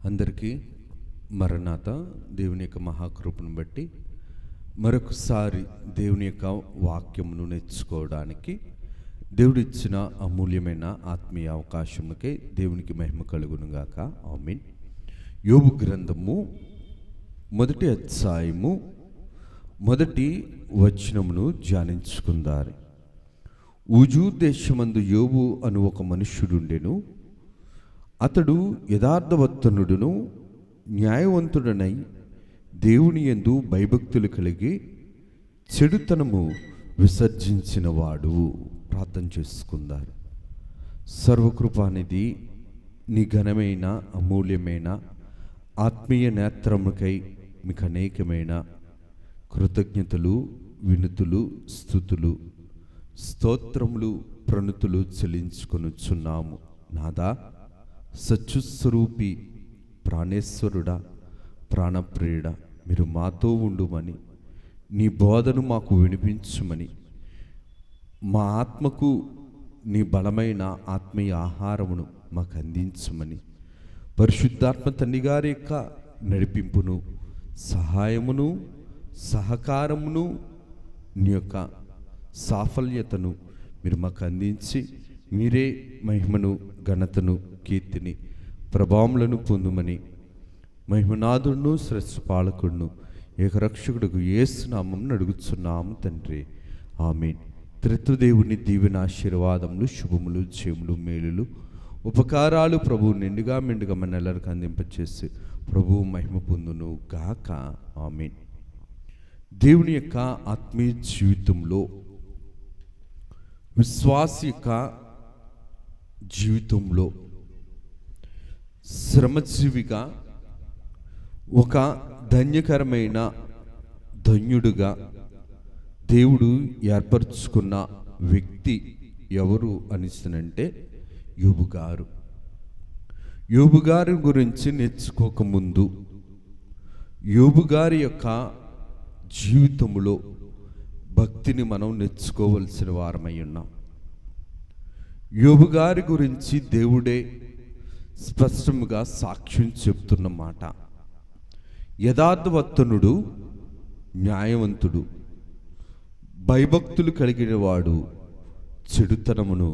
అందరికీ మరణాత దేవుని యొక్క మహాకృపను బట్టి మరొకసారి దేవుని యొక్క వాక్యమును నేర్చుకోవడానికి దేవుడిచ్చిన అమూల్యమైన ఆత్మీయ అవకాశముకే దేవునికి మహిమ కలుగునుగాక. ఆమేన్. యోబు గ్రంథము 1వ అధ్యాయము 1వ వచనమును ధ్యానించుకుందారు. ఊజు దేశమందు యోబు అను ఒక మనుష్యుడుండెను. అతడు యథార్థవర్తనుడును న్యాయవంతుడనై దేవుని యందు భయభక్తులు కలిగి చెడుతనము విసర్జించినవాడు. ప్రార్థన చేసుకుందారు. సర్వకృపానిధి, నీ ఘనమైన అమూల్యమైన ఆత్మీయ నేత్రముకై మీకు అనేకమైన కృతజ్ఞతలు, వినుతులు, స్తుతులు, స్తోత్రములు, ప్రణుతులు చెల్లించుకొనుచున్నాము. నాదా, సత్యస్వరూపి, ప్రాణేశ్వరుడా, ప్రాణప్రియుడా, మీరు మాతో ఉండుమని, నీ బోధను మాకు వినిపించుమని, మా ఆత్మకు నీ బలమైన ఆత్మీయ ఆహారమును మాకు అందించమని, పరిశుద్ధాత్మ తండ్రి గారి యొక్క నడిపింపును, సహాయమును, సహకారమును, నీ యొక్క సాఫల్యతను మీరు మాకు అందించి మీరే మహిమను, ఘనతను, కీర్తిని, ప్రభావములను పొందుమని మహిమనాథుడును శ్రేష్ఠ పాలకుడును ఏకరక్షకుడుకు యేసు నామమున అడుగుచున్నాము తండ్రి. ఆమేన్. త్రిత్వదేవుని దీవెన ఆశీర్వాదములు, శుభములు, జయములు, మేలులు, ఉపకారాలు ప్రభువు నిండుగా మెండుగా మనెల్లరికి అందింపచేసి ప్రభువు మహిమ పొందును గాక. ఆమేన్. దేవుని యొక్క ఆత్మీయ జీవితంలో, విశ్వాసి యొక్క జీవితంలో శ్రమజీవిగా, ఒక ధన్యకరమైన ధన్యుడుగా దేవుడు ఏర్పరచుకున్న వ్యక్తి ఎవరు అనిస్తనంటే యోబు గారు. యోబు గారి గురించి నేర్చుకోకముందు యోబు గారి యొక్క జీవితంలో భక్తిని మనం నేర్చుకోవలసిన వారమై ఉన్నాం. యోబు గారి గురించి దేవుడే స్పష్టంగా సాక్ష్యం చెప్తున్న మాట, యథార్థవర్తనుడు, న్యాయవంతుడు, భయభక్తులు కలిగిన వాడు, చెడుతనమును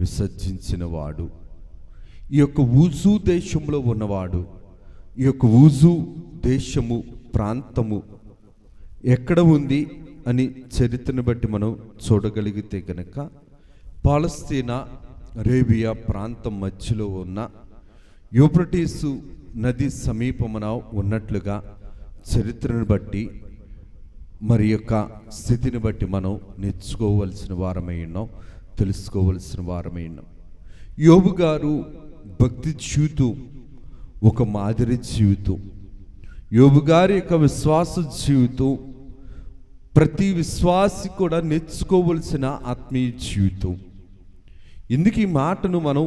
విసర్జించినవాడు. ఈ యొక్క ఊజు దేశంలో ఉన్నవాడు. ఈ యొక్క ఊజు దేశము, ప్రాంతము ఎక్కడ ఉంది అని చరిత్రను బట్టి మనం చూడగలిగితే కనుక పాలస్తీనా, అరేబియా ప్రాంతం మధ్యలో ఉన్న యూఫ్రటీసు నది సమీపమున ఉన్నట్లుగా చరిత్రను బట్టి, మరి యొక్క స్థితిని బట్టి మనం నేర్చుకోవలసిన వారమై ఉన్నాం, తెలుసుకోవలసిన వారమై ఉన్నాం. యోబు గారు భక్తి జీవితం ఒక మాదిరి జీవితం. యోబు గారి యొక్క విశ్వాస జీవితం ప్రతి విశ్వాసి కూడా నేర్చుకోవలసిన ఆత్మీయ జీవితం. ఎందుకు ఈ మాటను మనం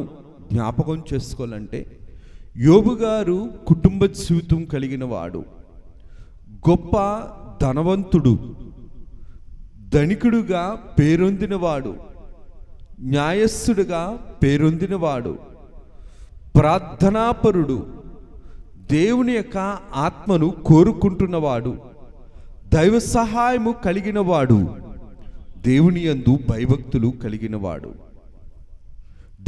జ్ఞాపకం చేసుకోవాలంటే, యోబు గారు కుటుంబ జీవితం కలిగిన వాడు, గొప్ప ధనవంతుడు, ధనికుడుగా పేరొందినవాడు, న్యాయస్థుడుగా పేరొందినవాడు, ప్రార్థనాపరుడు, దేవుని యొక్క ఆత్మను కోరుకుంటున్నవాడు, దైవ సహాయము కలిగినవాడు, దేవుని యందు భయభక్తులు కలిగినవాడు.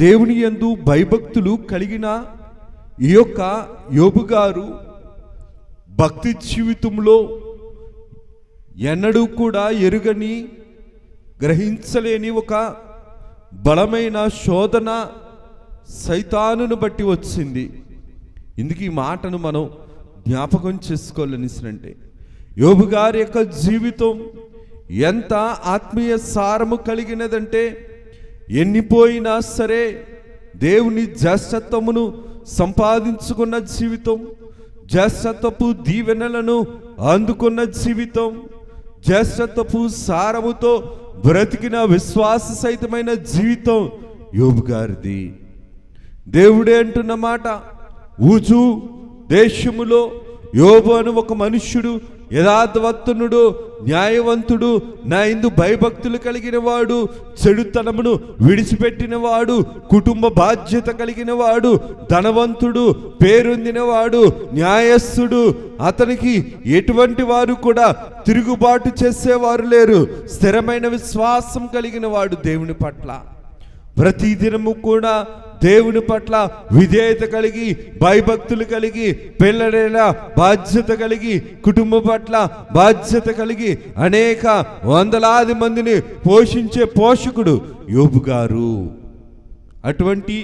దేవుని యందు భయభక్తులు కలిగిన ఈ యొక్క యోబు గారు భక్తి జీవితంలో ఎన్నడూ కూడా ఎరుగని, గ్రహించలేని ఒక బలమైన శోధన సైతానును బట్టి వచ్చింది. ఇందుకు ఈ మాటను మనం జ్ఞాపకం చేసుకోవాలనిసినంటే, యోబు గారి యొక్క జీవితం ఎంత ఆత్మీయ సారము కలిగినదంటే, ఎన్నిపోయినా సరే దేవుని జ్యేష్ఠత్వమును సంపాదించుకున్న జీవితం, జ్యేష్ఠత్వపు దీవెనలను అందుకున్న జీవితం, జ్యేష్ఠత్వపు సారముతో బ్రతికిన విశ్వాస సహితమైన జీవితం యోబు గారిది. దేవుడే అంటున్న మాట, ఊజు దేశములో యోబు అను ఒక మనుష్యుడు యథార్థవంతునుడు, న్యాయవంతుడు, నా యందు భయభక్తులు కలిగిన వాడు, చెడుతనమును విడిచిపెట్టిన వాడు, కుటుంబ బాధ్యత కలిగిన వాడు, ధనవంతుడు, పేరొందినవాడు, న్యాయస్థుడు, అతనికి ఎటువంటి వారు కూడా తిరుగుబాటు చేసేవారు లేరు. స్థిరమైన విశ్వాసం కలిగిన వాడు దేవుని పట్ల, ప్రతిదినము కూడా దేవుని పట్ల విధేయత కలిగి, భయభక్తులు కలిగి, పిల్లడైన బాధ్యత కలిగి, కుటుంబం పట్ల బాధ్యత కలిగి అనేక వందలాది మందిని పోషించే పోషకుడు యోబు గారు. అటువంటి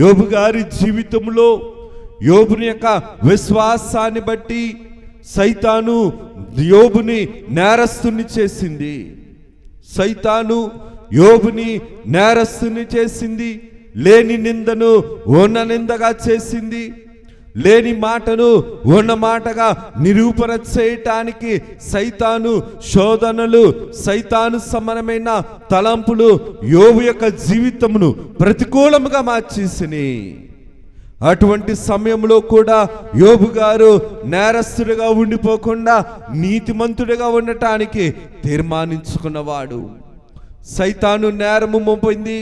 యోబు గారి జీవితంలో యోబుని యొక్క విశ్వాసాన్ని బట్టి సైతాను యోబుని నేరస్తుని చేసింది. సైతాను యోబుని నేరస్తుని చేసింది. లేని నిందను ఉన్న నిందగా చేసింది. లేని మాటను ఉన్న మాటగా నిరూపణ చేయటానికి సైతాను శోధనలు, సైతాను సమానమైన తలంపులు యోబు యొక్క జీవితమును ప్రతికూలముగా మార్చేసినాయి. అటువంటి సమయంలో కూడా యోబు గారు నేరస్తుడిగా ఉండిపోకుండా నీతిమంతుడిగా ఉండటానికి తీర్మానించుకున్నవాడు. సైతాను నేరము మోపింది,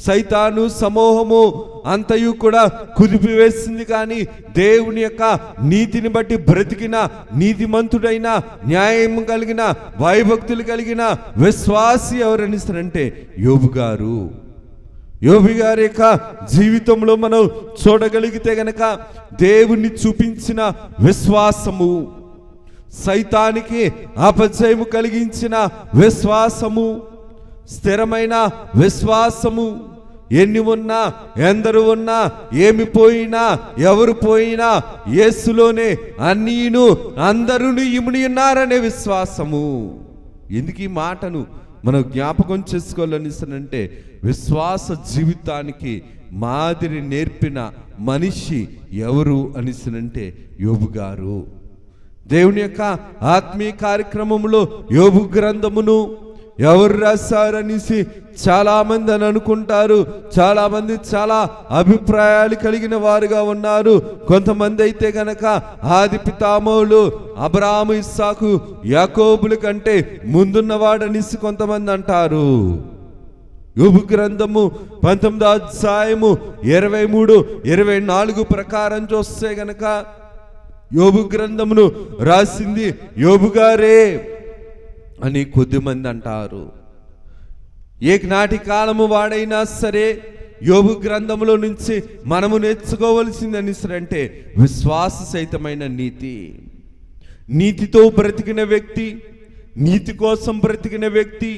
సైతాను సమూహము అంతయు కూడా కుదిపివేసింది. కానీ దేవుని యొక్క నీతిని బట్టి బ్రతికిన నీతిమంతుడైన, న్యాయం కలిగిన, భయభక్తులు కలిగిన విశ్వాసి ఎవరనిస్తారంటే యోబు గారు. యోబు గారి యొక్క జీవితంలో మనం చూడగలిగితే గనక దేవుణ్ణి చూపించిన విశ్వాసము, సైతానికి అపజయము కలిగించిన విశ్వాసము, స్థిరమైన విశ్వాసము, ఎన్ని ఉన్నా, ఎందరు ఉన్నా, ఏమి పోయినా, ఎవరు పోయినా యేసులోనే అన్నీను అందరూ ఇముని ఉన్నారనే విశ్వాసము. ఎందుకు ఈ మాటను మనం జ్ఞాపకం చేసుకోవాలనిస్తానంటే, విశ్వాస జీవితానికి మాదిరి నేర్పిన మనిషి ఎవరు అనిస్తానంటే యోబు గారు. దేవుని యొక్క ఆత్మీయ కార్యక్రమంలో యోబు గ్రంథమును ఎవరు రాశారనేసి చాలా మంది అని అనుకుంటారు. చాలా మంది చాలా అభిప్రాయాలు కలిగిన వారుగా ఉన్నారు. కొంతమంది అయితే గనక ఆది పితామహులు అబ్రాహాము, ఇస్సాకు, యాకోబుల కంటే ముందున్నవాడనేసి కొంతమంది అంటారు. యోబు గ్రంథము 19వ అధ్యాయము 23, 24 ప్రకారం చూస్తే గనక యోబు గ్రంథమును రాసింది యోబు గారే అని కొద్దిమంది అంటారు. ఏనాటి కాలము వాడైనా సరే యోబు గ్రంథములో నుంచి మనము నేర్చుకోవలసిందని అంటే విశ్వాస సహితమైన నీతి. నీతితో బ్రతికిన వ్యక్తి, నీతి కోసం బ్రతికిన వ్యక్తి,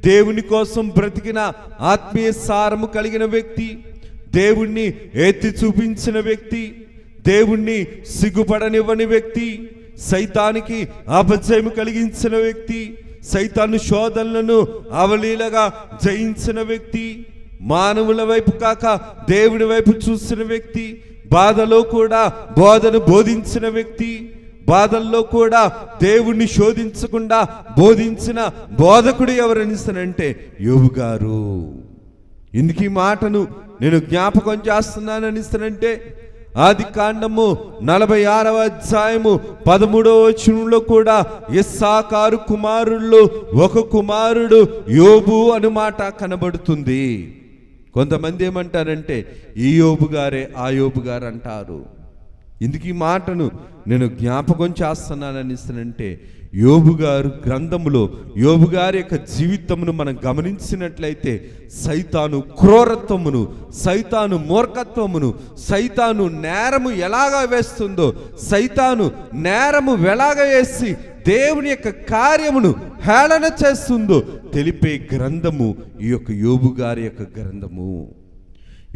దేవుని కోసం బ్రతికిన ఆత్మీయ సారము కలిగిన వ్యక్తి, దేవుణ్ణి ఎత్తి చూపించిన వ్యక్తి, దేవుణ్ణి సిగ్గుపడనివ్వని వ్యక్తి, సైతానికి అపజయము కలిగించిన వ్యక్తి, సైతాను శోధనలను అవలీలగా జయించిన వ్యక్తి, మానవుల వైపు కాక దేవుని వైపు చూసిన వ్యక్తి, బాధలో కూడా బోధను బోధించిన వ్యక్తి, బాధల్లో కూడా దేవుణ్ణి శోధించకుండా బోధించిన బోధకుడు ఎవరనిస్తానంటే యోబు గారు. ఎందుకు ఈ మాటను నేను జ్ఞాపకం చేస్తున్నాననిస్తానంటే, ఆది కాండము 46వ అధ్యాయము 13వ వచనంలో కూడా ఇస్సాకారు కుమారుల్లో ఒక కుమారుడు యోబు అను మాట కనబడుతుంది. కొంతమంది ఏమంటారంటే ఈ యోబు గారే ఆ యోబు గారు అంటారు. ఎందుకు ఈ మాటను నేను జ్ఞాపకం చేస్తున్నాననిస్తానంటే, యోబు గారు గ్రంథములో యోబు గారి యొక్క జీవితమును మనం గమనించినట్లయితే సైతాను క్రూరత్వమును, సైతాను మూర్ఖత్వమును, సైతాను నేరము ఎలాగా వేస్తుందో, సైతాను నేరము ఎలాగ వేసి దేవుని యొక్క కార్యమును హేళన చేస్తుందో తెలిపే గ్రంథము ఈ యొక్క యోబు గారి యొక్క గ్రంథము.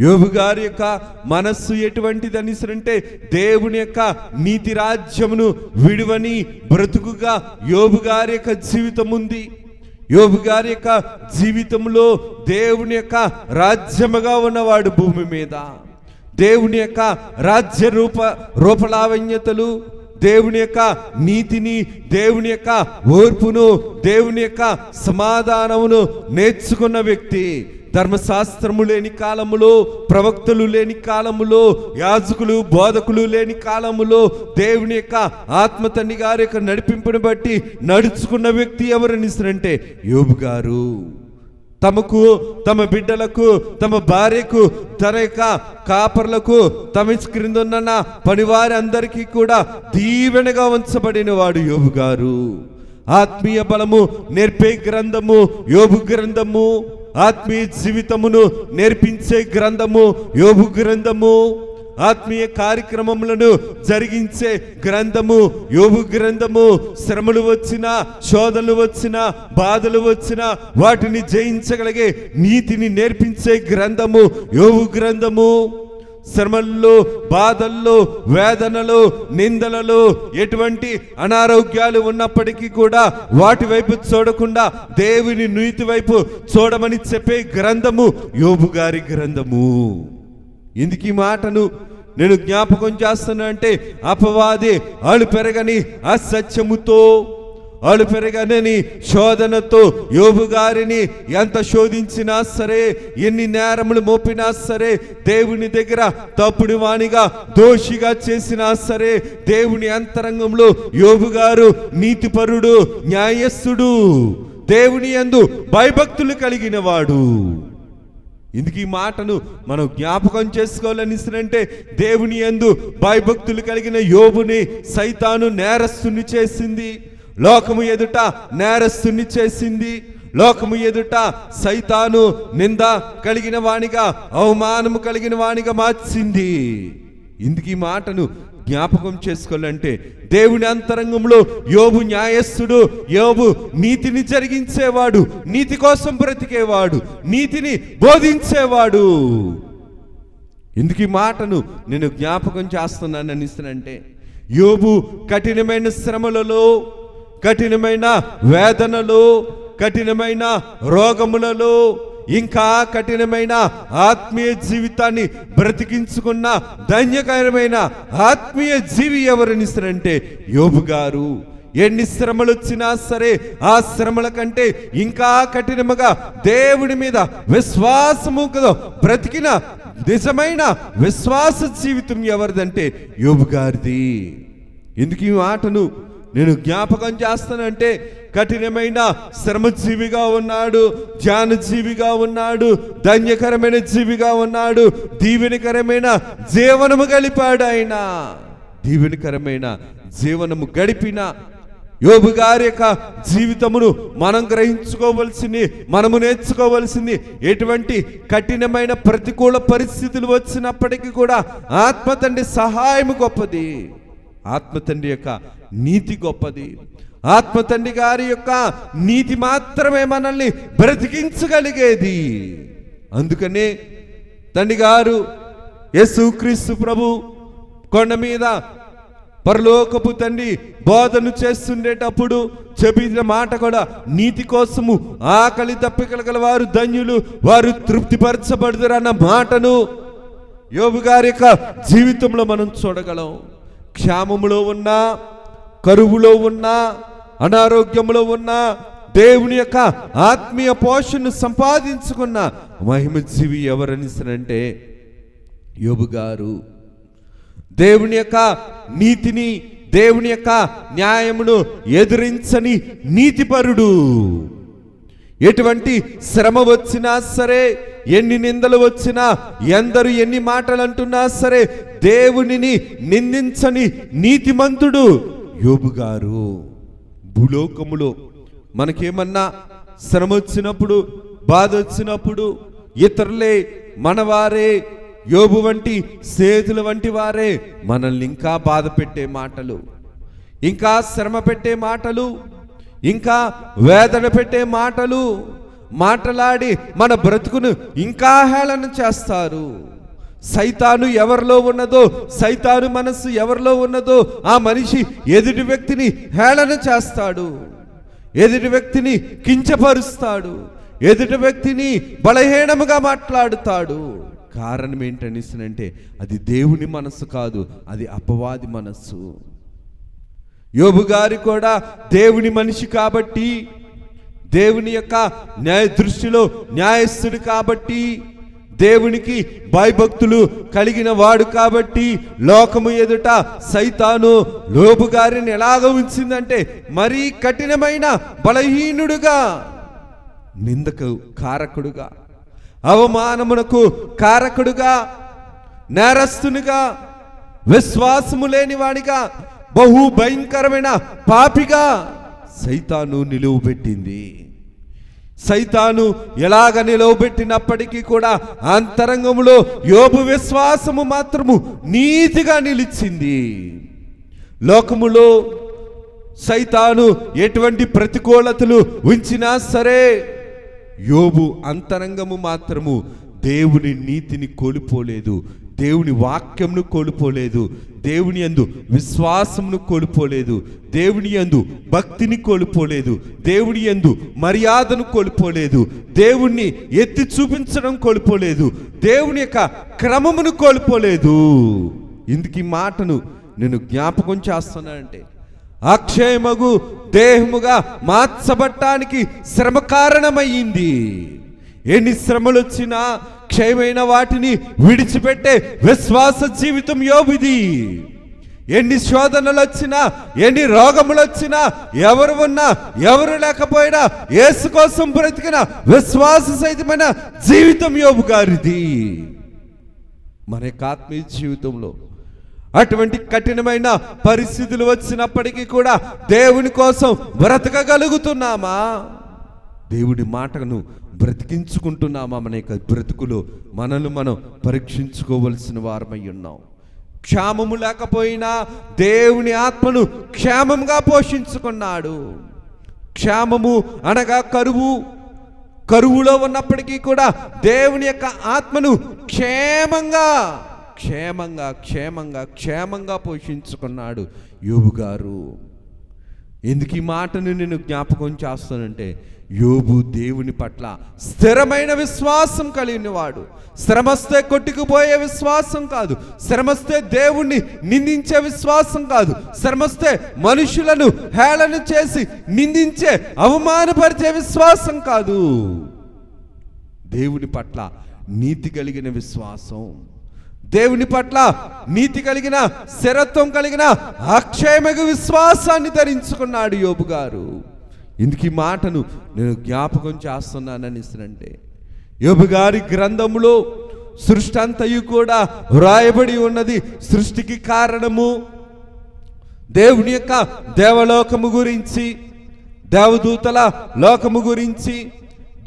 యోబు గారి యొక్క మనస్సు ఎటువంటిది అనిసరంటే, దేవుని యొక్క నీతి రాజ్యమును విడువని బ్రతుకుగా యోబు గారి యొక్క జీవితం ఉంది. యోబు గారి యొక్క జీవితంలో దేవుని యొక్క రాజ్యముగా ఉన్నవాడు భూమి మీద. దేవుని యొక్క రాజ్య రూపలావణ్యతలు, దేవుని యొక్క నీతిని, దేవుని యొక్క ఓర్పును, దేవుని యొక్క సమాధానమును నేర్చుకున్న వ్యక్తి. ధర్మశాస్త్రము లేని కాలములో, ప్రవక్తలు లేని కాలములో, యాజకులు బోధకులు లేని కాలములో దేవుని యొక్క ఆత్మ తండ్రి గారి యొక్క నడిపింపుని బట్టి నడుచుకున్న వ్యక్తి ఎవరనిస్తారంటే యోబు గారు. తమకు, తమ బిడ్డలకు, తమ భార్యకు, తన యొక్క కాపర్లకు, తమ క్రింద ఉన్న పనివారి అందరికీ కూడా దీవెనగా ఉంచబడిన వాడు యోబు గారు. ఆత్మీయ బలము నేర్పే గ్రంథము యోబు గ్రంథము. ఆత్మీయ జీవితమును నేర్పించే గ్రంథము యోబు గ్రంథము. ఆత్మీయ కార్యక్రమములను జరిగించే గ్రంథము యోబు గ్రంథము. శ్రమలు వచ్చినా, శోధనలు వచ్చినా, బాధలు వచ్చినా వాటిని జయించగలిగే నీతిని నేర్పించే గ్రంథము యోబు గ్రంథము. శ్రమల్లో, బాధల్లో, వేదనలు, నిందలలో ఎటువంటి అనారోగ్యాలు ఉన్నప్పటికీ కూడా వాటి వైపు చూడకుండా దేవుని నీతి వైపు చూడమని చెప్పే గ్రంథము యోబు గారి గ్రంథము. ఎందుకు ఈ మాటను నేను జ్ఞాపకం చేస్తున్నా అంటే, అపవాది అలు పెరగని అసత్యముతో, అలు పెరగనని శోధనతో యోబు గారిని ఎంత శోధించినా సరే, ఎన్ని నేరములు మోపినా సరే, దేవుని దగ్గర తప్పుడు వాణిగా, దోషిగా చేసినా సరే, దేవుని అంతరంగంలో యోబు గారు నీతిపరుడు, న్యాయస్థుడు, దేవుని యందు భయభక్తులు కలిగిన వాడు. ఇందుకు ఈ మాటను మనం జ్ఞాపకం చేసుకోవాలనిసినంటే, దేవుని యందు భయభక్తులు కలిగిన యోబుని సైతాను నేరస్తుని చేసింది. లోకము ఎదుట నేరస్తుని చేసింది. లోకము ఎదుట సైతాను నింద కలిగిన వానిగా, అవమానము కలిగిన వానిగా మార్చింది. ఇందుకు ఈ మాటను జ్ఞాపకం చేసుకోవాలంటే, దేవుని అంతరంగంలో యోబు న్యాయస్థుడు, యోబు నీతిని జరిగించేవాడు, నీతి కోసం బ్రతికేవాడు, నీతిని బోధించేవాడు. ఎందుకు ఈ మాటను నేను జ్ఞాపకం చేస్తున్నాను అనిస్తానంటే, యోబు కఠినమైన శ్రమలలో, కఠినమైన వేదనలో, కఠినమైన రోగములలో, ఇంకా కఠినమైన ఆత్మీయ జీవితాన్ని బ్రతికించుకున్న ధన్యకరమైన ఆత్మీయ జీవి ఎవరనిస్తారంటే యోబు గారు. ఎన్ని శ్రమలు వచ్చినా సరే, ఆ శ్రమల కంటే ఇంకా కఠినముగా దేవుడి మీద విశ్వాసముతో బ్రతికిన నిజమైన విశ్వాస జీవితం ఎవరిదంటే యోబు గారిది. ఎందుకు ఈ మాటను నేను జ్ఞాపకం చేస్తానంటే, కఠినమైన శ్రమజీవిగా ఉన్నాడు, ధ్యానజీవిగా ఉన్నాడు, ధన్యకరమైన జీవిగా ఉన్నాడు, దీవెనకరమైన జీవనము గడిపాడు. ఆయన దీవెనకరమైన జీవనము గడిపిన యోబు గారి యొక్క జీవితమును మనం గ్రహించుకోవలసింది, మనము నేర్చుకోవలసింది, ఎటువంటి కఠినమైన ప్రతికూల పరిస్థితులు వచ్చినప్పటికీ కూడా ఆత్మ తండ్రి సహాయం గొప్పది, ఆత్మ తండ్రి యొక్క నీతి గొప్పది. ఆత్మ తండ్రి గారి యొక్క నీతి మాత్రమే మనల్ని బ్రతికించగలిగేది. అందుకనే తండ్రి గారు యేసుక్రీస్తు ప్రభు కొండ మీద పరలోకపు తండ్రి బోధను చేస్తుండేటప్పుడు చెప్పిన మాట కూడా, నీతి కోసము ఆకలి దప్పికలు గల వారు ధన్యులు, వారు తృప్తిపరచబడుతారన్న మాటను యోబు గారి యొక్క జీవితంలో మనం చూడగలం. క్షామములో ఉన్నా, కరువులో ఉన్నా, అనారోగ్యంలో ఉన్నా, దేవుని యొక్క ఆత్మీయ పోషణను సంపాదించుకున్న మహిమజీవి ఎవరనిస్తారంటే యోబు గారు. దేవుని యొక్క నీతిని, దేవుని యొక్క న్యాయమును ఎదిరించని నీతిపరుడు. ఎటువంటి శ్రమ వచ్చినా సరే, ఎన్ని నిందలు వచ్చినా, ఎందరు ఎన్ని మాటలు అంటున్నా సరే, దేవునిని నిందించని నీతిమంతుడు యోబు గారు. భూలోకములో మనకేమన్నా శ్రమ వచ్చినప్పుడు, బాధ వచ్చినప్పుడు, ఇతరులే మనవారే, యోబు వంటి స్నేహితుల వంటి వారే మనల్ని ఇంకా బాధ పెట్టే మాటలు, ఇంకా శ్రమ పెట్టే మాటలు, ఇంకా వేదన పెట్టే మాటలు మాట్లాడి మన బ్రతుకును ఇంకా హేళన చేస్తారు. సైతాను ఎవరిలో ఉన్నదో, సైతాను మనస్సు ఎవరిలో ఉన్నదో ఆ మనిషి ఎదుటి వ్యక్తిని హేళన చేస్తాడు, ఎదుటి వ్యక్తిని కించపరుస్తాడు, ఎదుటి వ్యక్తిని బలహీనముగా మాట్లాడుతాడు. కారణం ఏంటనిస్తానంటే, అది దేవుని మనస్సు కాదు, అది అపవాది మనస్సు. యోబు గారు కూడా దేవుని మనిషి కాబట్టి, దేవుని యొక్క న్యాయ దృష్టిలో న్యాయస్థుడు కాబట్టి, దేవునికి భయభక్తులు కలిగిన వాడు కాబట్టి, లోకము ఎదుట సైతాను యోబు గారిని ఎలాగ ఉంచిందంటే మరీ కఠినమైన బలహీనుడుగా, నిందకు కారకుడుగా, అవమానమునకు కారకుడుగా, నేరస్తునిగా, విశ్వాసము లేనివాడిగా, బహు భయంకరమైన పాపిగా సైతాను నిలువబెట్టింది. సైతాను ఎలాగ నిలవబెట్టినప్పటికీ కూడా అంతరంగంలో యోబు విశ్వాసము మాత్రము నీతిగా నిలిచింది. లోకములో సైతాను ఎటువంటి ప్రతికూలతలు ఉంచినా సరే యోబు అంతరంగము మాత్రము దేవుని నీతిని కోల్పోలేదు, దేవుని వాక్యంను కోల్పోలేదు, దేవుని యందు విశ్వాసమును కోల్పోలేదు, దేవుని యందు భక్తిని కోల్పోలేదు, దేవుని యందు మర్యాదను కోల్పోలేదు, దేవుణ్ణి ఎత్తి చూపించడం కోల్పోలేదు, దేవుని యొక్క క్రమమును కోల్పోలేదు. ఇందుకు ఈ మాటను నేను జ్ఞాపకం చేస్తున్నానంటే, అక్షయమగు దేహముగా మార్చబట్టానికి శ్రమ కారణమయ్యింది. ఎన్ని శ్రమలు వచ్చినా క్షయమైన వాటిని విడిచిపెట్టే విశ్వాస జీవితం యోబుది. ఎన్ని శోధనలు వచ్చినా, ఎన్ని రోగములు వచ్చినా, ఎవరు ఉన్నా ఎవరు లేకపోయినా యేసు కోసం బ్రతికిన విశ్వాస సహితమైన జీవితం యోబు గారిది. మన యొక్క ఆత్మీయ జీవితంలో అటువంటి కఠినమైన పరిస్థితులు వచ్చినప్పటికీ కూడా దేవుని కోసం బ్రతకగలుగుతున్నామా? దేవుడి మాటను బ్రతికించుకుంటున్నామా? మన యొక్క బ్రతుకులో మనల్ని మనం పరీక్షించుకోవలసిన వారమై ఉన్నాం. క్షేమము లేకపోయినా దేవుని ఆత్మను క్షేమంగా పోషించుకున్నాడు. క్షేమము అనగా కరువులో ఉన్నప్పటికీ కూడా దేవుని యొక్క ఆత్మను క్షేమంగా పోషించుకున్నాడు యోబు గారు. ఎందుకు ఈ మాటను నేను జ్ఞాపకం చేస్తానంటే, యోబు దేవుని పట్ల స్థిరమైన విశ్వాసం కలిగిన వాడు. శ్రమస్తే కొట్టుకుపోయే విశ్వాసం కాదు, శ్రమస్తే దేవుణ్ణి నిందించే విశ్వాసం కాదు, శ్రమస్తే మనుషులను హేళన చేసి నిందించే అవమానపరిచే విశ్వాసం కాదు. దేవుని పట్ల నీతి కలిగిన విశ్వాసం, దేవుని పట్ల నీతి కలిగిన స్థిరత్వం కలిగిన అక్షయమగు విశ్వాసాన్ని ధరించుకున్నాడు యోబు గారు. ఇందుకు ఈ మాటను నేను జ్ఞాపకం చేస్తున్నానని అంటే, యోబు గారి గ్రంథములో సృష్టి అంతయు కూడా వ్రాయబడి ఉన్నది. సృష్టికి కారణము దేవుని యొక్క దేవలోకము గురించి, దేవదూతల లోకము గురించి,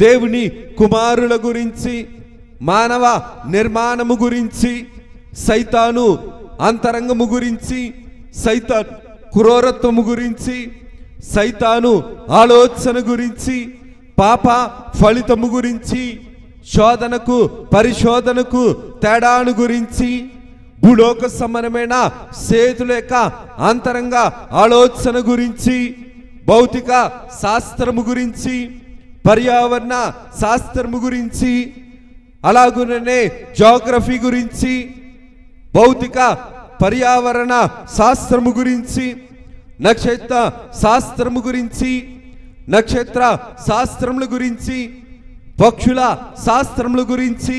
దేవుని కుమారుల గురించి, మానవ నిర్మాణము గురించి, సైతాను అంతరంగము గురించి, సైతాను క్రూరత్వము గురించి, సైతాను ఆలోచన గురించి, పాప ఫలితము గురించి, శోధనకు పరిశోధనకు తేడాను గురించి, భూలోక సమానమైన సేతుల యొక్క అంతరంగ ఆలోచన గురించి, భౌతిక శాస్త్రము గురించి, పర్యావరణ శాస్త్రము గురించి, అలాగుననే జాగ్రఫీ గురించి, భౌతిక పర్యావరణ శాస్త్రము గురించి, నక్షత్ర శాస్త్రము గురించి, నక్షత్ర శాస్త్రముల గురించి, పక్షుల శాస్త్రముల గురించి,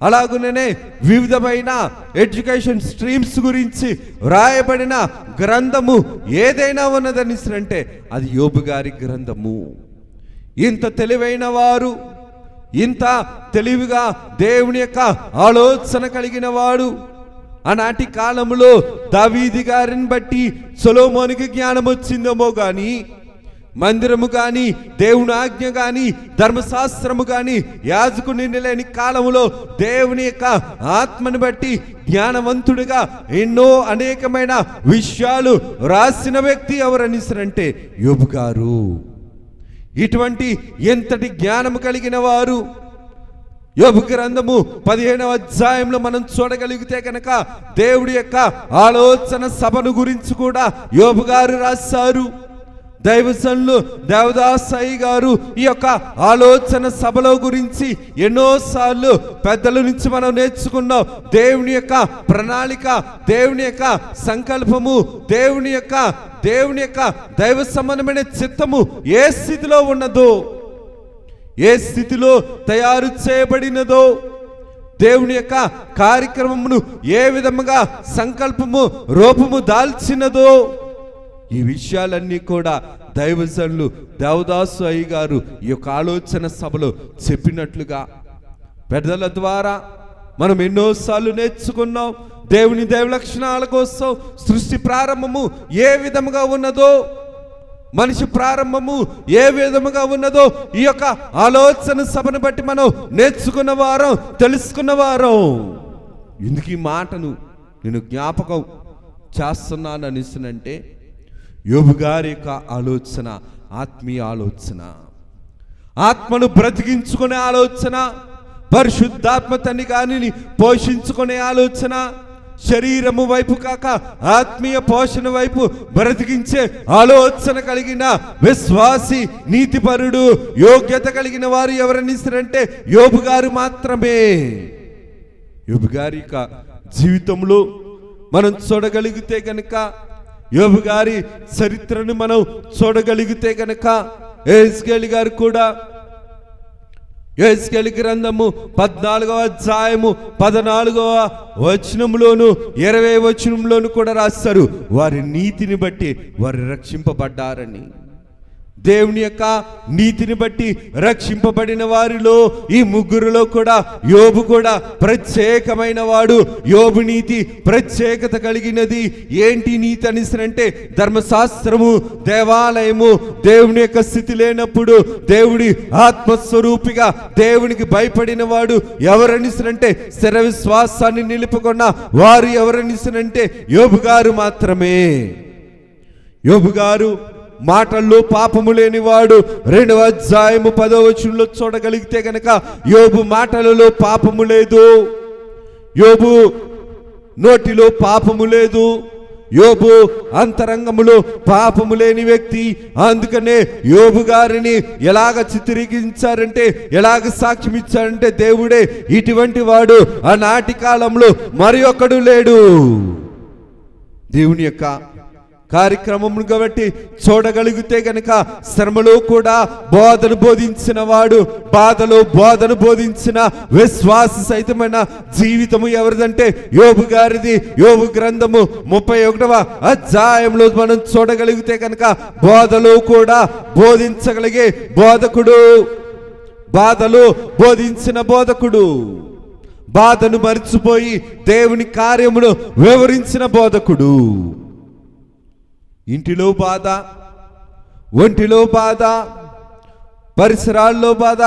అలాగుననే వివిధమైన ఎడ్యుకేషన్ స్ట్రీమ్స్ గురించి వ్రాయబడిన గ్రంథము ఏదైనా ఉన్నదని అంటే అది యోబు గారి గ్రంథము. ఇంత తెలివైన వారు, ఇంత తెలివిగా దేవుని యొక్క ఆలోచన కలిగిన వాడు, ఆనాటి కాలంలో దావీదు గారిని బట్టి సొలొమోనుకి జ్ఞానం వచ్చిందేమో కానీ, మందిరము కానీ, దేవుని ఆజ్ఞ కానీ, ధర్మశాస్త్రము కానీ యాజకుని లేని కాలంలో దేవుని యొక్క ఆత్మను బట్టి జ్ఞానవంతుడిగా ఎన్నో అనేకమైన విషయాలు రాసిన వ్యక్తి ఎవరని అంటే యోబు గారు. ఇటువంటి ఎంతటి జ్ఞానము కలిగిన వారు. యోబు గ్రంథము 15వ అధ్యాయంలో మనం చూడగలిగితే కనుక దేవుడి యొక్క ఆలోచన సభను గురించి కూడా యోబు గారు రాశారు. దైవజనులు దేవదాసాయి గారు ఈ యొక్క ఆలోచన సభలో గురించి ఎన్నోసార్లు పెద్దల నుంచి మనం నేర్చుకున్నాం. దేవుని యొక్క ప్రణాళిక, దేవుని యొక్క సంకల్పము, దేవుని యొక్క దైవ సంబంధమైన చిత్తము ఏ స్థితిలో ఉన్నదో, ఏ స్థితిలో తయారు చేయబడినదో, దేవుని యొక్క కార్యక్రమమును ఏ విధముగా సంకల్పము రూపము దాల్చినదో, ఈ విషయాలన్నీ కూడా దైవజనులు దేవదాసు అయ్య గారు ఈ యొక్క ఆలోచన సభలో చెప్పినట్లుగా పెద్దల ద్వారా మనం ఎన్నోసార్లు నేర్చుకున్నాం. దేవుని దైవ లక్షణాల కోసం సృష్టి ప్రారంభము ఏ విధముగా ఉన్నదో, మనిషి ప్రారంభము ఏ విధముగా ఉన్నదో ఈ యొక్క ఆలోచన సభను బట్టి మనం నేర్చుకున్న వారం, తెలుసుకున్న వారం. ఎందుకు ఈ మాటను నేను జ్ఞాపకం చేస్తున్నాను అనిసినంటే, యోబు గారి యొక్క ఆలోచన ఆత్మీయ ఆలోచన, ఆత్మను బ్రతికించుకునే ఆలోచన, పరిశుద్ధాత్మ తండ్రిని పోషించుకునే ఆలోచన, శరీరము వైపు కాక ఆత్మీయ పోషణ వైపు బ్రతికించే ఆలోచన కలిగిన విశ్వాసి, నీతిపరుడు, యోగ్యత కలిగిన వారు ఎవరనిస్తారంటే యోబు గారు మాత్రమే. యోబు గారి యొక్క జీవితంలో మనం చూడగలిగితే కనుక, యోబు గారి చరిత్రను మనం చూడగలిగితే కనుక, యెహెజ్కేలు గారు కూడా యెహెజ్కేలు గ్రంథము 14వ అధ్యాయము 14వ వచనంలోను 20వ వచనంలోను కూడా రాస్తారు, వారి నీతిని బట్టి వారు రక్షింపబడ్డారని. దేవుని యొక్క నీతిని బట్టి రక్షింపబడిన వారిలో ఈ ముగ్గురులో కూడా యోబు కూడా ప్రత్యేకమైన వాడు. యోబు నీతి ప్రత్యేకత కలిగినది. ఏంటి నీతి అనిసరంటే, ధర్మశాస్త్రము, దేవాలయము, దేవుని యొక్క స్థితి లేనప్పుడు దేవుడి ఆత్మస్వరూపిగా దేవునికి భయపడిన వాడు ఎవరనిసరంటే, స్థిర విశ్వాసాన్ని నిలుపుకున్న వారు ఎవరనిసరంటే యోబు గారు మాత్రమే. యోబు గారు మాటల్లో పాపము లేనివాడు. 2వ అధ్యాయము 10వ వచనంలో చూడగలిగితే గనక యోబు మాటలలో పాపము లేదు, యోబు నోటిలో పాపము లేదు, యోబు అంతరంగములో పాపము లేని వ్యక్తి. అందుకనే యోబు గారిని ఎలాగ చిత్రీకరించారంటే, ఎలాగ సాక్ష్యం ఇచ్చారంటే, దేవుడే ఇటువంటి వాడు ఆనాటి కాలంలో మరి ఒక్కడు లేడు. దేవుని యొక్క కార్యక్రమం కాబట్టి చూడగలిగితే గనక శ్రమలో కూడా బోధన బోధించిన వాడు, బాధలో బోధన బోధించిన విశ్వాస సహితమైన జీవితము ఎవరిదంటే యోబు గారిది. యోబు గ్రంథము 31వ అధ్యాయంలో మనం చూడగలిగితే కనుక బోధలో కూడా బోధించగలిగే బోధకుడు, బాధలో బోధించిన బోధకుడు, బాధను మరిచిపోయి దేవుని కార్యమును వివరించిన బోధకుడు. ఇంటిలో బాధ, ఒంటిలో బాధ, పరిసరాల్లో బాధ,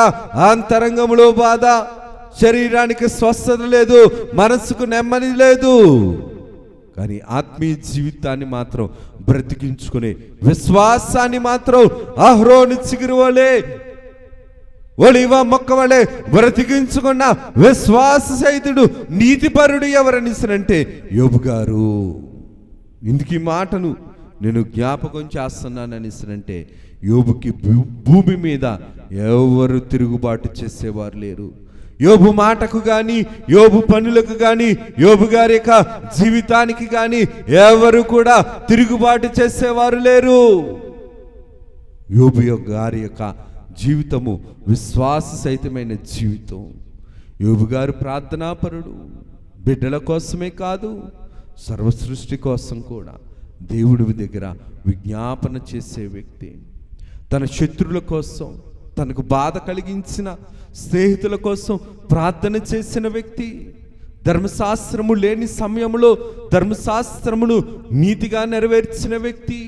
అంతరంగంలో బాధ, శరీరానికి స్వస్థత లేదు, మనసుకు నెమ్మది లేదు. కానీ ఆత్మీయ జీవితాన్ని మాత్రం బ్రతికించుకునే విశ్వాసాన్ని మాత్రం అహరోను చిగురు వలె, ఒలివ మొక్క వలె బ్రతికించుకున్న విశ్వాస సహితుడు, నీతిపరుడు ఎవరనిసరంటే యోబు గారు. ఇందుకు ఈ మాటను నేను జ్ఞాపకం చేస్తున్నాననిసరంటే, యోబుకి భూమి మీద ఎవరు తిరుగుబాటు చేసేవారు లేరు. యోబు మాటకు కానీ, యోబు పనులకు కానీ, యోబు గారి యొక్క జీవితానికి కానీ ఎవరు కూడా తిరుగుబాటు చేసేవారు లేరు. యోబు గారి యొక్క జీవితము విశ్వాస సహితమైన జీవితం. యోబు గారు ప్రార్థనాపరుడు. బిడ్డల కోసమే కాదు, సర్వ సృష్టి కోసం కూడా దేవుడి దగ్గర విజ్ఞాపన చేసే వ్యక్తి. తన శత్రువుల కోసం, తనకు బాధ కలిగించిన స్నేహితుల కోసం ప్రార్థన చేసిన వ్యక్తి. ధర్మశాస్త్రము లేని సమయంలో ధర్మశాస్త్రమును నీతిగా నెరవేర్చిన వ్యక్తి.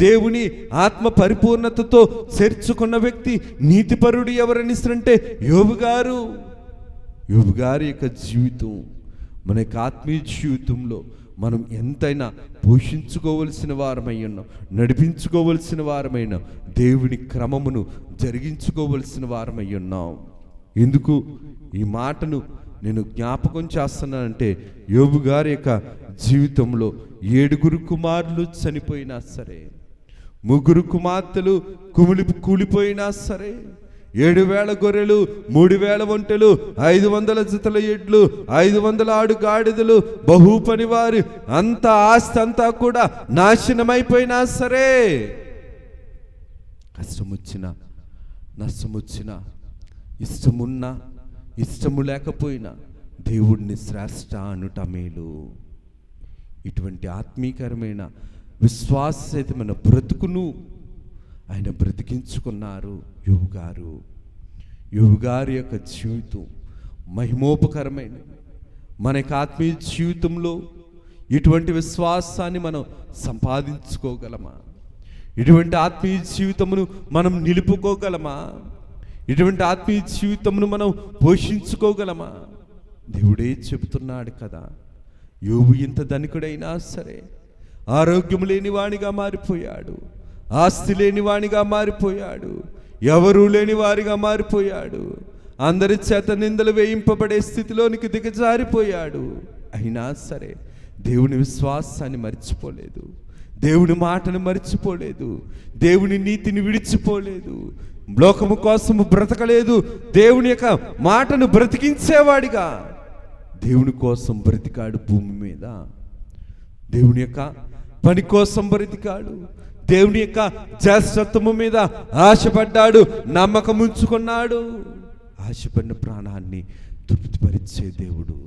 దేవుని ఆత్మ పరిపూర్ణతతో చేర్చుకున్న వ్యక్తి. నీతిపరుడు ఎవరనిసరంటే యోబు గారు. యోబు గారి యొక్క జీవితం మన యొక్క ఆత్మీయ జీవితంలో మనం ఎంతైనా పోషించుకోవలసిన వారమై ఉన్నాం, నడిపించుకోవలసిన వారమై ఉన్నాం, దేవుని క్రమమును జరిగించుకోవలసిన వారమై ఉన్నాం. ఎందుకు ఈ మాటను నేను జ్ఞాపకం చేస్తున్నానంటే, యోబు గారి యొక్క జీవితంలో 7 కుమారులు చనిపోయినా సరే, ముగ్గురు కుమార్తెలు కూలిపోయినా సరే, 7,000 గొర్రెలు, 3,000 ఒంటెలు, 500 జతల ఎడ్లు, 500 ఆడు గాడిదలు, బహు పనివారు, అంత ఆస్తి అంతా కూడా నాశనమైపోయినా సరే, కష్టం వచ్చినా నష్టం వచ్చినా, ఇష్టమున్నా ఇష్టము లేకపోయినా దేవుడిని శ్రేష్ఠ అనుట మేలు. ఇటువంటి ఆత్మీకరమైన విశ్వాసమైన బ్రతుకును ఆయన బ్రతికించుకున్నారు యోబు గారు. యోబు గారి యొక్క జీవితం మహిమోపకరమైన. మనకి ఆత్మీయ జీవితంలో ఇటువంటి విశ్వాసాన్ని మనం సంపాదించుకోగలమా? ఇటువంటి ఆత్మీయ జీవితమును మనం నిలుపుకోగలమా? ఇటువంటి ఆత్మీయ జీవితమును మనం పోషించుకోగలమా? దేవుడే చెబుతున్నాడు కదా, యోబు ఇంత ధనికుడైనా సరే ఆరోగ్యం లేనివాడిగా మారిపోయాడు, ఆస్తి లేనివాడిగా మారిపోయాడు, ఎవరూ లేని వారిగా మారిపోయాడు, అందరి చేత నిందలు వేయింపబడే స్థితిలోనికి దిగజారిపోయాడు. అయినా సరే దేవుని విశ్వాసాన్ని మర్చిపోలేదు, దేవుని మాటను మర్చిపోలేదు, దేవుని నీతిని విడిచిపోలేదు, లోకము కోసము బ్రతకలేదు, దేవుని యొక్క మాటను బ్రతికించేవాడిగా దేవుని కోసం బ్రతికాడు. భూమి మీద దేవుని యొక్క పని కోసం బ్రతికాడు, దేవుని యొక్క జ్యేష్ఠత్వము మీద ఆశపడ్డాడు, నమ్మకం ఉంచుకున్నాడు. ఆశపడిన ప్రాణాన్ని తృప్తిపరిచే దేవుడు,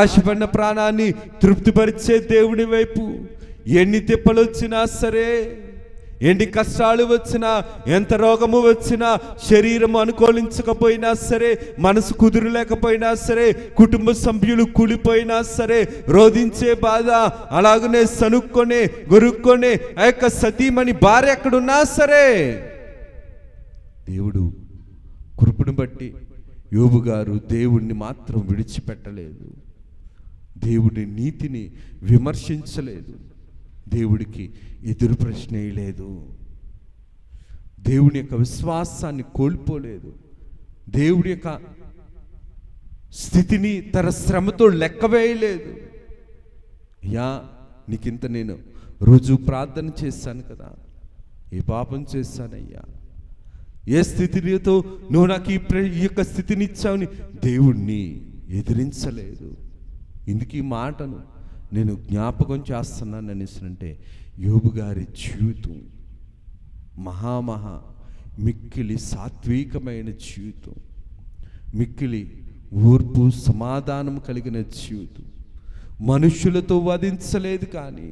ఆశపడిన ప్రాణాన్ని తృప్తిపరిచే దేవుని వైపు ఎన్ని తిప్పలు వచ్చినా సరే, ఎన్ని కష్టాలు వచ్చినా, ఎంత రోగము వచ్చినా, శరీరం అనుకూలించకపోయినా సరే, మనసు కుదురులేకపోయినా సరే, కుటుంబ సభ్యులు కూలిపోయినా సరే, రోధించే బాధ అలాగనే సనుక్కొనే గొరుక్కొనే ఆ యొక్క సతీమణి భార్య ఎక్కడున్నా సరే, దేవుడు కృపను బట్టి యోబు గారు దేవుణ్ణి మాత్రం విడిచిపెట్టలేదు, దేవుడి నీతిని విమర్శించలేదు, దేవుడికి ఎదురు ప్రశ్నే లేదు, దేవుని యొక్క విశ్వాసాన్ని కోల్పోలేదు, దేవుడి యొక్క స్థితిని తన శ్రమతో లెక్క వేయలేదు. అయ్యా, నీకింత నేను రోజు ప్రార్థన చేశాను కదా, ఏ పాపం చేశానయ్యా, ఏ స్థితితో నువ్వు నాకు ఈ యొక్క స్థితిని ఇచ్చావని దేవుణ్ణి ఎదిరించలేదు. ఇందుకు ఈ మాటను నేను జ్ఞాపకం చేస్తున్నాను అనేసినంటే, యోబు గారి జీవితం మహా మిక్కిలి సాత్వికమైన జీవితం, మిక్కిలి ఓర్పు సమాధానం కలిగిన జీవితం. మనుషులతో వధించలేదు, కానీ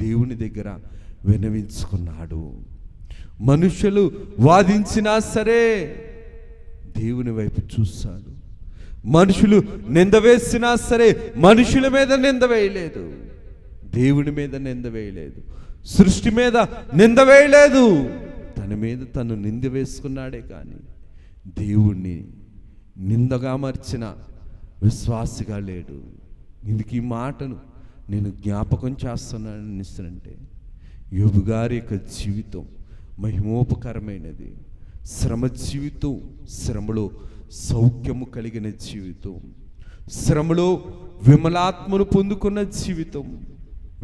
దేవుని దగ్గర వినవించుకున్నాడు. మనుషులు వాదించినా సరే దేవుని వైపు చూశాడు. మనుషులు నింద వేసినా సరే మనుషుల మీద నింద వేయలేదు, దేవుని మీద నింద వేయలేదు, సృష్టి మీద నింద వేయలేదు, తన మీద తను నింద వేసుకున్నాడే కానీ దేవుణ్ణి నిందగా మార్చిన విశ్వాసిగా లేడు. ఇందుకు ఈ మాటను నేను జ్ఞాపకం చేస్తున్నాను అనిస్తుంటే, యోబు గారి యొక్క జీవితం మహిమోపకరమైనది. శ్రమ జీవితం, శ్రమలో సౌఖ్యము కలిగిన జీవితం, శ్రమలో విమలాత్మను పొందుకున్న జీవితం.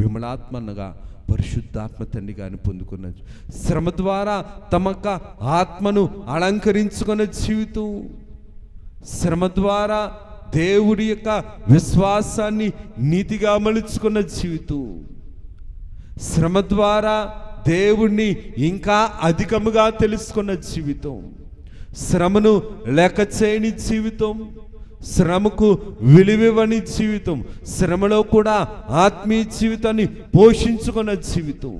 విమలాత్మ అనగా పరిశుద్ధాత్మ తండ్రి గారిని పొందుకున్న, శ్రమ ద్వారా తమక ఆత్మను అలంకరించుకున్న జీవితం, శ్రమ ద్వారా దేవుడి యొక్క విశ్వాసాన్ని నీతిగా మలుచుకున్న జీవితం, శ్రమ ద్వారా దేవుణ్ణి ఇంకా అధికముగా తెలుసుకున్న జీవితం, శ్రమను లెక్క చేయని జీవితం, శ్రమకు విలువివ్వని జీవితం, శ్రమలో కూడా ఆత్మీయ జీవితాన్ని పోషించుకున్న జీవితం.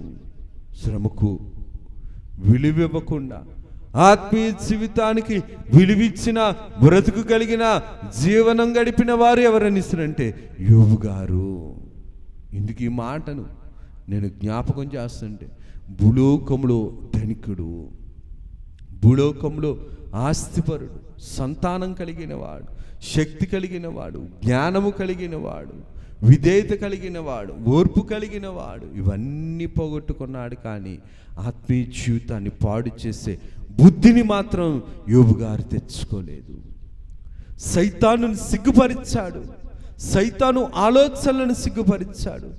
శ్రమకు విలువివ్వకుండా ఆత్మీయ జీవితానికి విలువిచ్చిన, బ్రతుకు కలిగిన జీవనం గడిపిన వారు ఎవరనిస్తారంటే యోబు గారు. ఇందుకు ఈ మాటను నేను జ్ఞాపకం చేస్తుంటే, భూలోకంలో ధనికుడు, భూలోకంలో ఆస్తిపరుడు, సంతానం కలిగిన వాడు, శక్తి కలిగిన వాడు, జ్ఞానము కలిగిన వాడు, విధేయత కలిగిన వాడు, ఓర్పు కలిగిన వాడు, ఇవన్నీ పోగొట్టుకున్నాడు. కానీ ఆత్మీయ జీవితాన్ని పాడు చేసే బుద్ధిని మాత్రం యోబు గారు తెచ్చుకోలేదు. సైతానుని సిగ్గుపరిచాడు, సైతాను ఆలోచనలను సిగ్గుపరిచాడు,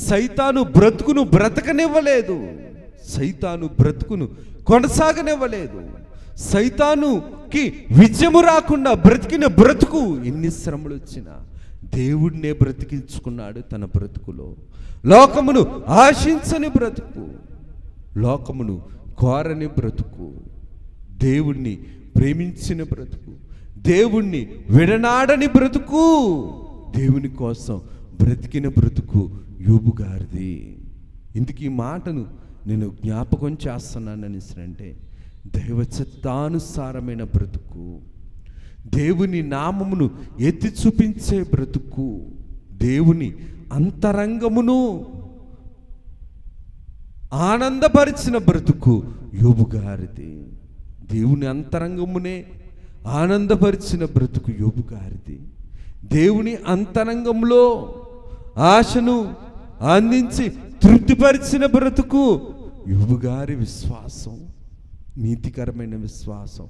సైతాను బ్రతుకును బ్రతకనివ్వలేదు. సైతాను బ్రతుకును కొనసాగనివ్వలేదు. సైతానుకి విజయము రాకుండా బ్రతికిన బ్రతుకు ఎన్ని శ్రమలు వచ్చినా దేవుడినే బ్రతికించుకున్నాడు తన బ్రతుకులో. లోకమును ఆశించని బ్రతుకు, లోకమును కోరని బ్రతుకు, దేవుణ్ణి ప్రేమించిన బ్రతుకు, దేవుణ్ణి విడనాడని బ్రతుకు, దేవుని కోసం బ్రతికిన బ్రతుకు యోబు గారిది. ఇందుకు ఈ మాటను నేను జ్ఞాపకం చేస్తున్నానని అంటే దైవ చిత్తానుసారమైన బ్రతుకు, దేవుని నామమును ఎత్తి చూపించే బ్రతుకు, దేవుని అంతరంగమును ఆనందపరిచిన బ్రతుకు యోబు గారిది. దేవుని అంతరంగమునే ఆనందపరిచిన బ్రతుకు యోబు గారిది. దేవుని అంతరంగంలో ఆశను అందించి తృప్తిపరిచిన బ్రతుకు యోబు గారి విశ్వాసం. నీతికరమైన విశ్వాసం,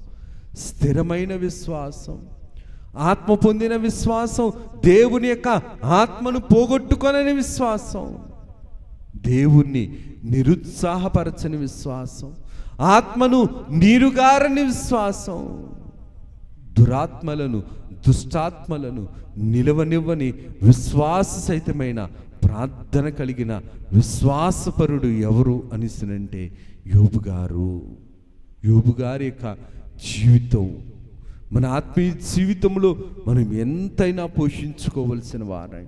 స్థిరమైన విశ్వాసం, ఆత్మ పొందిన విశ్వాసం, దేవుని యొక్క ఆత్మను పోగొట్టుకొనని విశ్వాసం, దేవుణ్ణి నిరుత్సాహపరచని విశ్వాసం, ఆత్మను నీరుగారని విశ్వాసం, దురాత్మలను దుష్టాత్మలను నిలవనివ్వని విశ్వాస సహితమైన ప్రార్థన కలిగిన విశ్వాసపరుడు ఎవరు అనిసినంటే యోబు గారు. యోబు గారి యొక్క జీవితం మన ఆత్మీయ జీవితంలో మనం ఎంతైనా పోషించుకోవలసిన వారమై,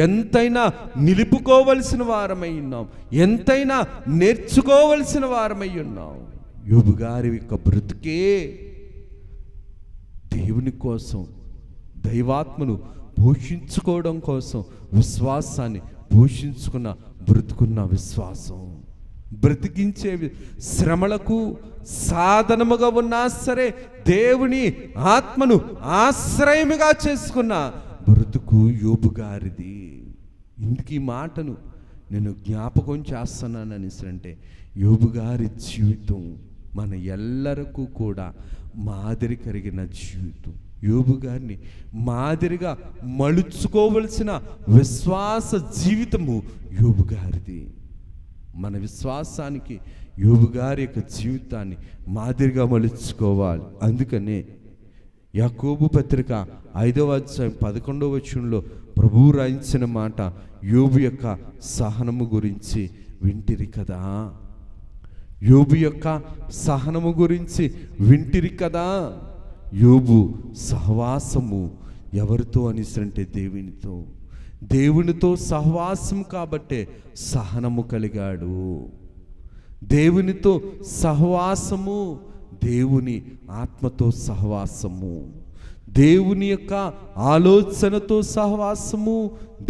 ఎంతైనా నిలుపుకోవలసిన వారమై ఉన్నాం, ఎంతైనా నేర్చుకోవలసిన వారమై ఉన్నాం. యోబు గారి యొక్క బ్రతుకే దేవుని కోసం, దైవాత్మను పోషించుకోవడం కోసం విశ్వాసాన్ని పోషించుకున్న బ్రతుకున్న విశ్వాసం. బ్రతికించే శ్రమలకు సాధనముగా ఉన్నా సరే దేవుని ఆత్మను ఆశ్రయముగా చేసుకున్న బ్రతుకు యోబు గారిది. ఇందుకు ఈ మాటను నేను జ్ఞాపకం చేస్తున్నానని అంటే యోబు గారి జీవితం మన ఎల్లరకు కూడా మాదిరి కలిగిన జీవితం. యోబు గారిని మాదిరిగా మలుచుకోవలసిన విశ్వాస జీవితము యోబు గారిది. మన విశ్వాసానికి యోబు గారి యొక్క జీవితాన్ని మాదిరిగా మలుచుకోవాలి. అందుకనే యాకోబు పత్రిక 5వ అధ్యాయం 11వ వచనంలో ప్రభువు రాయించిన మాట, యోబు యొక్క సహనము గురించి వింటిరి కదా. యోబు యొక్క సహనము గురించి వింటిరి కదా. యోబు సహవాసము ఎవరితో అనిసంటే దేవునితో. దేవునితో సహవాసం కాబట్టే సహనము కలిగాడు. దేవునితో సహవాసము, దేవుని ఆత్మతో సహవాసము, దేవుని యొక్క ఆలోచనతో సహవాసము,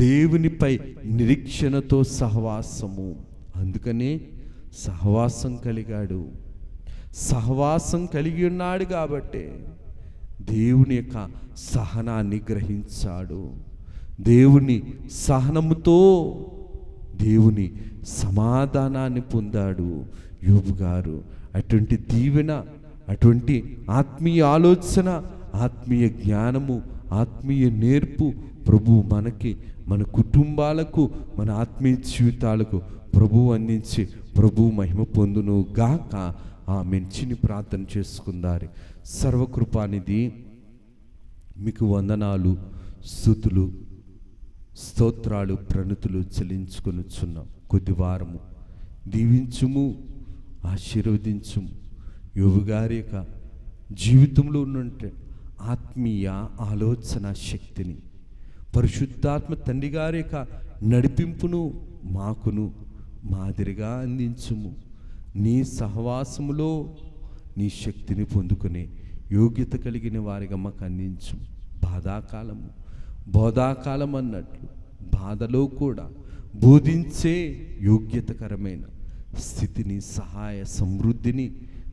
దేవునిపై నిరీక్షణతో సహవాసము. అందుకనే సహవాసం కలిగాడు. సహవాసం కలిగి ఉన్నాడు కాబట్టి దేవుని యొక్క సహనాన్ని గ్రహించాడు. దేవుని సహనముతో దేవుని సమాధానాన్ని పొందాడు యోబు గారు. అటువంటి దీవెన, అటువంటి ఆత్మీయ ఆలోచన, ఆత్మీయ జ్ఞానము, ఆత్మీయ నేర్పు ప్రభువు మనకి, మన కుటుంబాలకు, మన ఆత్మీయ జీవితాలకు ప్రభువు అందించి ప్రభువు మహిమ పొందును గాక. ఆమేన్. చిన్ని ప్రార్థన చేసుకుందారు. సర్వకృపానిధి మీకు వందనాలు, స్తుతులు, స్తోత్రాలు, ప్రణతులు చెల్లించుకొనుచున్నాం. కొద్ది వారము దీవించుము, ఆశీర్వదించుము. యోబు గారి యొక్క జీవితంలో ఉన్నట్టు ఆత్మీయ ఆలోచన శక్తిని, పరిశుద్ధాత్మ తండ్రి గారి యొక్క నడిపింపును మాకును మాదిరిగా అందించుము. నీ సహవాసములో నీ శక్తిని పొందుకునే యోగ్యత కలిగిన వారిగా మాకు అందించు. బాధాకాలము బోధాకాలం అన్నట్లు బాధలో కూడా బోధించే యోగ్యతకరమైన స్థితిని, సహాయ సమృద్ధిని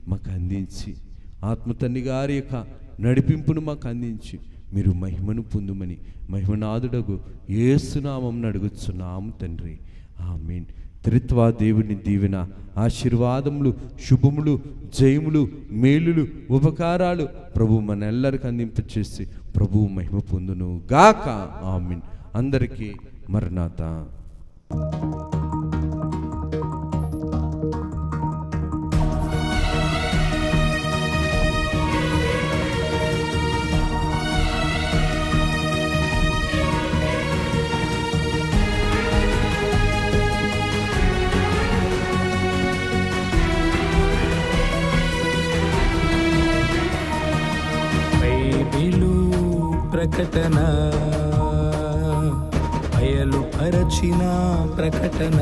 మాకు అందించి, ఆత్మతండ్రి గారి యొక్క నడిపింపును మాకు అందించి మీరు మహిమను పొందుమని మహిమనాథుడగు యేసునామం అడుగుచున్నాము తండ్రి. ఆమేన్. త్రిత్వా దేవుని దీవెన, ఆశీర్వాదములు, శుభములు, జయములు, మేలులు, ఉపకారాలు ప్రభు మనెల్లరికి అందింపచేసి ప్రభువు మహిమ పొందును గాక. ఆమేన్. అందరికీ మరణాత. ప్రకటన, బయలుపరచిన ప్రకటన,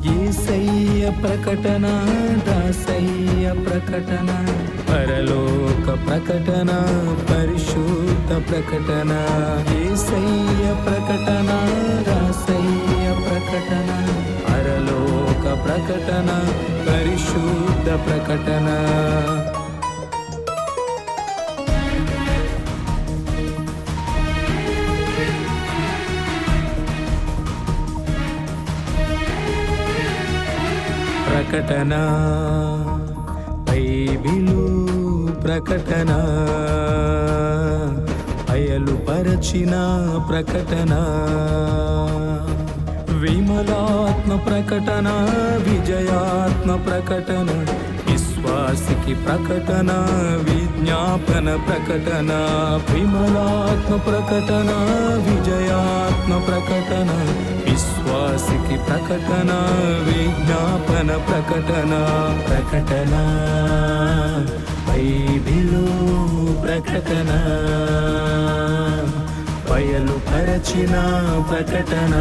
యేసయ్య ప్రకటన, దాసయ్య ప్రకటన, పరలోక ప్రకటన, పరిశుద్ధ ప్రకటన, యేసయ్య ప్రకటన, దాసయ్య ప్రకటన, పరలోక ప్రకటన, పరిశుద్ధ ప్రకటన. ప్రకటన, బైబిలు ప్రకటన, బయలుపరచిన ప్రకటన, విమలాత్మ ప్రకటన, విజయాత్మ ప్రకటన, విశ్వాసికి ప్రకటన, విజ్ఞాపన ప్రకటన, విమలాత్మ ప్రకటన, విజయాత్మ ప్రకటన, విశ్వాసికి ప్రకటన, విజ్ఞాపన ప్రకటన. ప్రకటన, బైబిలు ప్రకటన, బయలుపరచిన ప్రకటన.